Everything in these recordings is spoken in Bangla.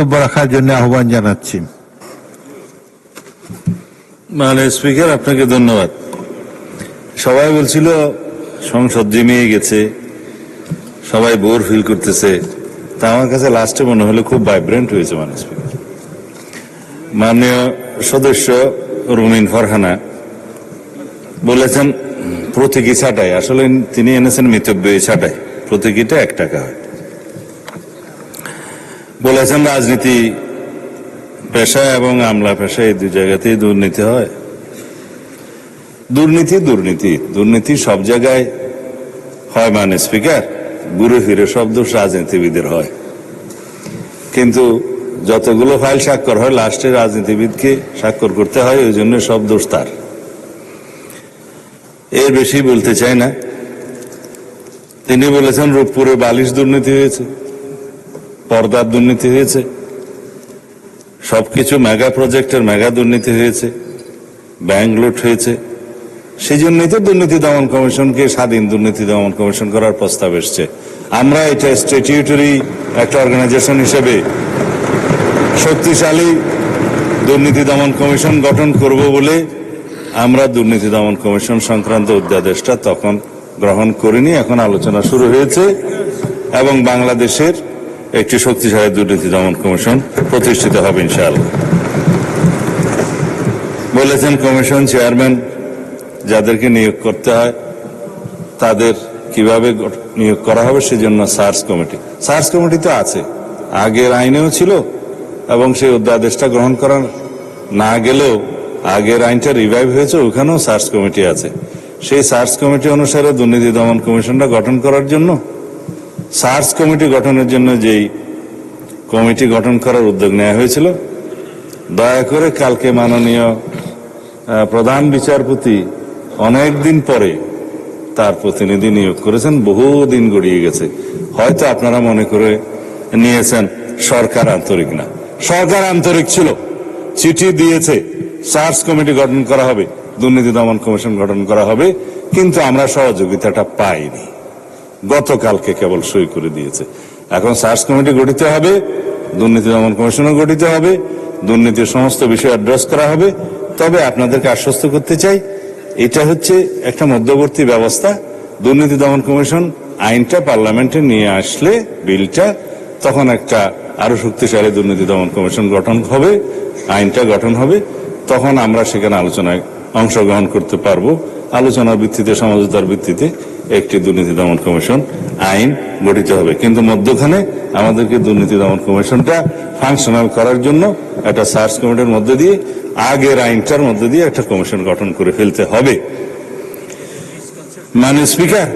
বক্তব্য রাখার জন্য আহ্বান জানাচ্ছি। মাননীয় স্পিকার, আপনাকে ধন্যবাদ। সবাই বলছিল সংসদ জমিয়ে গেছে, সবাই বোর ফিল করতেছে, তা আমার কাছে লাস্টে মনে হলো খুব ভাইব্রেন্ট হয়েছে। মাননীয় স্পিকার, মাননীয় সদস্য রুমিন ফারহানা বলেছেন প্রতীকী ছাঁটাই, আসলে তিনি এনেছেন মিতব্য ছাঁটাই, প্রতীকীটা 1 টাকা হয়। বলেছেন রাজনীতি পেশা এবং আমলা পেশা এই 2 জায়গাতেই দুর্নীতি হয়। দুর্নীতি দুর্নীতি দুর্নীতি সব জায়গায় হয়। মাননীয় স্পিকার, ঘুরে ফিরে সব দোষ রাজনীতিবিদের হয়, কিন্তু যতগুলো ফাইল স্বাক্ষর হয় লাস্টে রাজনীতিবিদকে স্বাক্ষর করতে হয়, ওই জন্য সব দোষ তার। এর বেশি বলতে চাই না। তিনি বলেছেন রূপপুরে বালিশ দুর্নীতি হয়েছে, পর্দার দুর্নীতি হয়েছে, সবকিছু মেগা প্রজেক্টের মেগা দুর্নীতি হয়েছে, ব্যাংক লুট হয়েছে। সেই জন্যই তো দুর্নীতি দমন কমিশনকে স্বাধীন দুর্নীতি দমন কমিশন করার প্রস্তাব এসছে। আমরা এটা স্ট্যাটিউটরি একটা অর্গানাইজেশন হিসেবে শক্তিশালী দুর্নীতি দমন কমিশন গঠন করব বলে আমরা দুর্নীতি দমন কমিশন সংক্রান্ত অধ্যাদেশটা তখন গ্রহণ করিনি। এখন আলোচনা শুরু হয়েছে এবং বাংলাদেশের একটি শক্তিশালী দুর্নীতি দমন কমিশন প্রতিষ্ঠিত হবে ইনশাআল্লাহ। বলেছেন কমিশন চেয়ারম্যান যাদেরকে নিয়োগ করতে হয় তাদের কিভাবে নিয়োগ করা হবে সেজন্য সার্চ কমিটি। সার্চ কমিটি তো আছে, আগের আইনেও ছিল এবং সেই অধ্যাদেশটা গ্রহণ করা না গেলেও আগের আইনটা রিভাইভ হয়েছে, ওখানেও সার্চ কমিটি আছে। সেই সার্চ কমিটি অনুসারে দুর্নীতি দমন কমিশনটা গঠন করার জন্য, সার্চ কমিটি গঠনের জন্য যেই কমিটি গঠন করার উদ্যোগ নেওয়া হয়েছিল, দয়া করে কালকে মাননীয় প্রধান বিচারপতি অনেক দিন পরে তার প্রতিনিধি নিয়োগ করেছেন। বহুদিন গড়িয়ে গেছে, হয়তো আপনারা মনে করে নিয়েছেন সরকার আন্তরিক না। সরকার আন্তরিক ছিল, চিঠি দিয়েছে সার্চ কমিটি গঠন করা হবে, দুর্নীতি দমন কমিশন গঠন করা হবে, কিন্তু আমরা সহযোগিতাটা পাইনি। গতকালকে কেবল সই করে দিয়েছে। এখন সার্চ কমিটি গঠিত হবে, দুর্নীতি দমন কমিশনও গঠিত হবে, দুর্নীতির সমস্ত বিষয় অ্যাড্রেস করা হবে। তবে আপনাদেরকে আশ্বস্ত করতে চাই, এটা হচ্ছে একটা মধ্যবর্তী ব্যবস্থা। দুর্নীতি দমন কমিশন আইনটা পার্লামেন্টে নিয়ে আসলে, বিলটা, তখন একটা আরো শক্তিশালী দুর্নীতি দমন কমিশন গঠন হবে, আইনটা গঠন হবে, তখন আমরা সেখানে আলোচনায় অংশগ্রহণ করতে পারবো। আলোচনার ভিত্তিতে, সমঝোতার ভিত্তিতে একটি দুর্নীতি দমন কমিশন আইন গঠিত হবে। কিন্তু মধ্যখানে আমাদেরকে দুর্নীতি দমন কমিশনটা ফাংশনাল করার জন্য একটা সার্চ কমিটির মধ্যে দিয়ে, আগের আইনটার মধ্যে দিয়ে একটা কমিশন গঠন করে ফেলতে হবে। মাননীয় স্পিকার,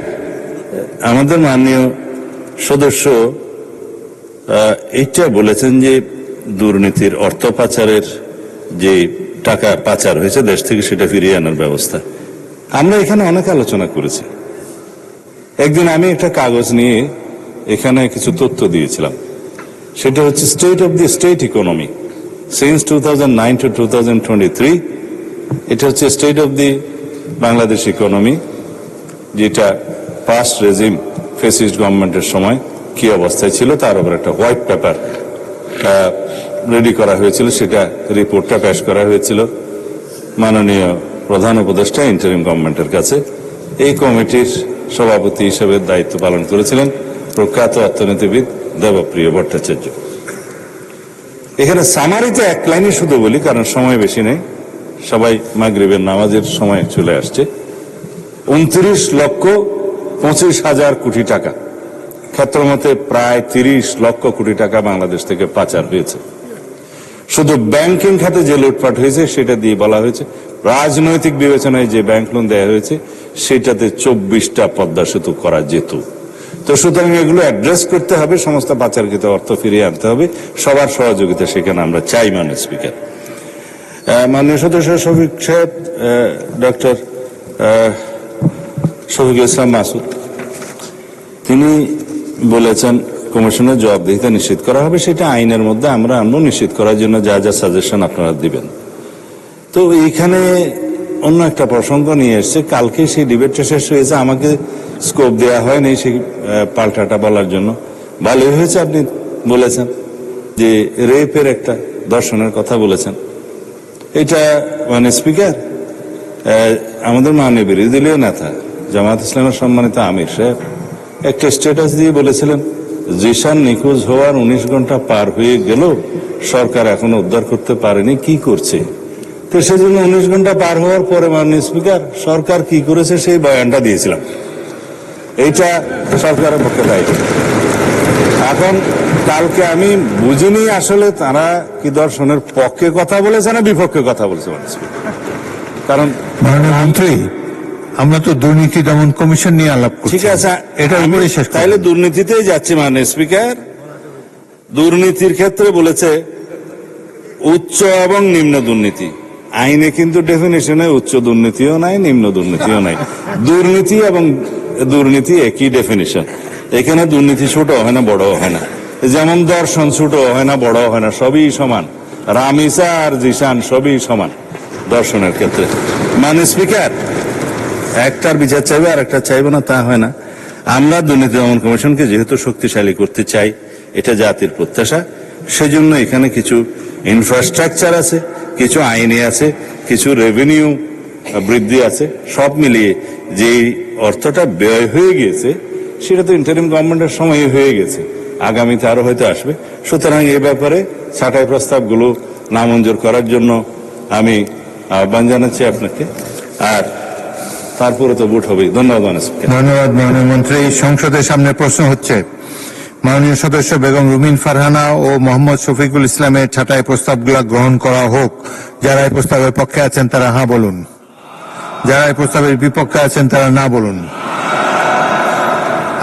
আমাদের মাননীয় সদস্য এইটা বলেছেন যে দুর্নীতির অর্থ পাচারের যে টাকা পাচার হয়েছে দেশ থেকে, সেটা ফিরিয়ে আনার ব্যবস্থা। আমরা এখানে অনেক আলোচনা করেছি। একদিন আমি একটা কাগজ নিয়ে এখানে কিছু তথ্য দিয়েছিলাম, সেটা হচ্ছে state of the state economy since 2009 to 2023। এটা হচ্ছে state of the Bangladesh economy, যেটা পাস্ট রেজিম ফেসিস্ট গভর্নমেন্টের সময় কি অবস্থায় ছিল তার উপর একটা হোয়াইট পেপার রেডি করা হয়েছিল। সেটা রিপোর্টটা পেশ করা হয়েছিল মাননীয় প্রধান উপদেষ্টা ইন্টারিম গভর্নমেন্টের কাছে। এই কমিটির সভাপতি হিসেবে দায়িত্ব পালন করেছিলেন প্রখ্যাত অর্থনীতিবিদ দেবপ্রিয় ভট্টাচার্য। এখানে সামারিতে 1 লাইনে শুধু বলি, কারণ সময় বেশি নেই, সবাই মাগরিবের নামাজের সময় চলে আসছে। 29,25,000 কোটি টাকা, ক্ষেত্রমতে প্রায় 30 লক্ষ কোটি টাকা বাংলাদেশ থেকে পাচার হয়েছে। শুধু ব্যাংকিং খাতে যে লুটপাট হয়েছে সেটা দিয়ে বলা হয়েছে, রাজনৈতিক বিবেচনায় যে ব্যাংক লোন দেওয়া হয়েছে সেটাতে 24টা পদ্মা সেতু করা যেত। তো সুতরাং এগুলো অ্যাড্রেস করতে হবে, সমস্ত পাচারকৃত অর্থ ফিরিয়ে আনতে হবে, সবার সহযোগিতা সেখানে আমরা চাই। মাননীয় স্পিকার, মাননীয় সদস্য শফিক সাহেব, ডক্টর শফিকুল ইসলাম মাসুদ, তিনি বলেছেন কমিশনের জবাবদিহিতা নিশ্চিত করা হবে, সেটা আইনের মধ্যে আমরা আনবো, নিশ্চিত করার জন্য যা যা সাজেশন আপনারা দিবেন। তো এইখানে অন্য একটা প্রসঙ্গ নিয়ে এসছে, কালকে সেই ডিবেটটা শেষ হয়েছে, আমাকে স্কোপ দেওয়া হয়নি সেই পাল্টাটা বলার জন্য। ভালোই হয়েছে আপনি বলেছেন, যে রেপের একটা দর্শনের কথা বলেছেন। এটা মানে স্পিকার, আমাদের মাননীয় বিরোধী দলীয় নেতা জামায়াত ইসলামের সম্মানিত আমির সাহেব একটা স্ট্যাটাস দিয়ে বলেছিলেন, জিশান নিখোঁজ হওয়ার 19 ঘন্টা পার হয়ে গেল, সরকার এখনো উদ্ধার করতে পারেনি, কি করছে? তো সেজন্য 19 ঘন্টা পার হওয়ার পরে মাননীয় স্পিকার সরকার কি করেছে সেই বয়ানটা দিয়েছিলাম। এইটা সরকারের পক্ষে দায়িত্ব। এখন কালকে আমি বুঝিনি আসলে তারা কি দর্শনের পক্ষে কথা বলেছে না বিপক্ষে কথা বলেছে মাননীয় স্পিকার। কারণ মাননীয় মন্ত্রী, আমরা তো দুর্নীতি দমন কমিশন নিয়ে আলাপ করছি। ঠিক আছে, এটা উপরে শেষ করুন। তাইলে দুর্নীতিতেই যাচ্ছি। মাননীয় স্পিকার দুর্নীতির ক্ষেত্রে বলেছে উচ্চ এবং নিম্ন দুর্নীতি। আইনে কিন্তু ডেফিনেশনে উচ্চ দুর্নীতিও নাই, নিম্ন দুর্নীতিও নাই। দুর্নীতি এবং দুর্নীতি একই ডেফিনেশন। এখানে দুর্নীতি ছোট হয় না, বড় হয় না। যেমন দর্শন ছোট হয় না, বড় হয় না, সবই সমান। রামিসা আর জিশান সবই সমান দর্শনের ক্ষেত্রে। মাননীয় স্পিকার, একটার বিচার চাইবে আর একটা চাইবে না, তা হয় না। আমরা দুর্নীতি দমন কমিশনকে যেহেতু শক্তিশালী করতে চাই, এটা জাতির প্রত্যাশা, সেজন্য এখানে কিছু ইনফ্রাস্ট্রাকচার আছে, কিছু আইনে আছে, কিছু রেভিনিউ বৃদ্ধি আছে। সব মিলিয়ে যে অর্থটা ব্যয় হয়ে গিয়েছে সেটা তো ইন্টারিম গভর্নমেন্টের সময় হয়ে গেছে, আগামীতে আরো হয়তো আসবে। সুতরাং এই ব্যাপারে ছাঁটাই প্রস্তাবগুলো নামঞ্জুর করার জন্য আমি আহ্বান জানাচ্ছি আপনাকে। আর তারপরে তো ভোট হবে। ধন্যবাদ মাননীয় স্পিকার। ধন্যবাদ মাননীয় মন্ত্রী। সংসদের সামনে প্রশ্ন হচ্ছে, মাননীয় সদস্য বেগম রুমিন ফারহানা ও মোহাম্মদ শফিকুল ইসলামের ছাঁটাই প্রস্তাবগুলো গ্রহণ করা হোক। যারা এই প্রস্তাবের পক্ষে আছেন তারা হ্যাঁ বলুন, যারা এই প্রস্তাবের বিপক্ষে আছেন তারা না বলুন।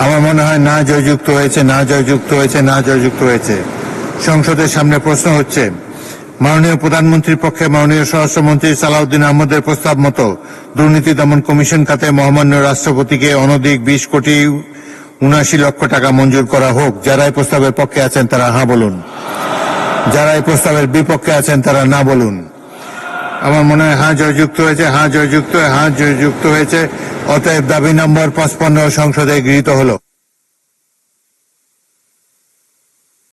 আমার মনে হয় না জয়যুক্ত হয়েছে, না জয়যুক্ত হয়েছে, না জয়যুক্ত হয়েছে। সংসদের সামনে প্রশ্ন হচ্ছে, মাননীয় প্রধানমন্ত্রীর পক্ষে মাননীয় স্বরাষ্ট্রমন্ত্রী সালাউদ্দিন আহমদের প্রস্তাব মতো দুর্নীতি দমন কমিশন খাতে মহামান্য রাষ্ট্রপতিকে অনধিক 20 কোটি 79 লক্ষ টাকা মঞ্জুর করা হোক। যারা এই প্রস্তাবের পক্ষে আছেন তারা হ্যাঁ বলুন, যারা এই প্রস্তাবের বিপক্ষে আছেন তারা না বলুন। আমার মনে হয় হ্যাঁ জয়যুক্ত হয়েছে, হ্যাঁ জয়যুক্ত, হ্যাঁ জয়যুক্ত হয়েছে। অতএব দাবি নম্বর 55 সংসদে গৃহীত হলো।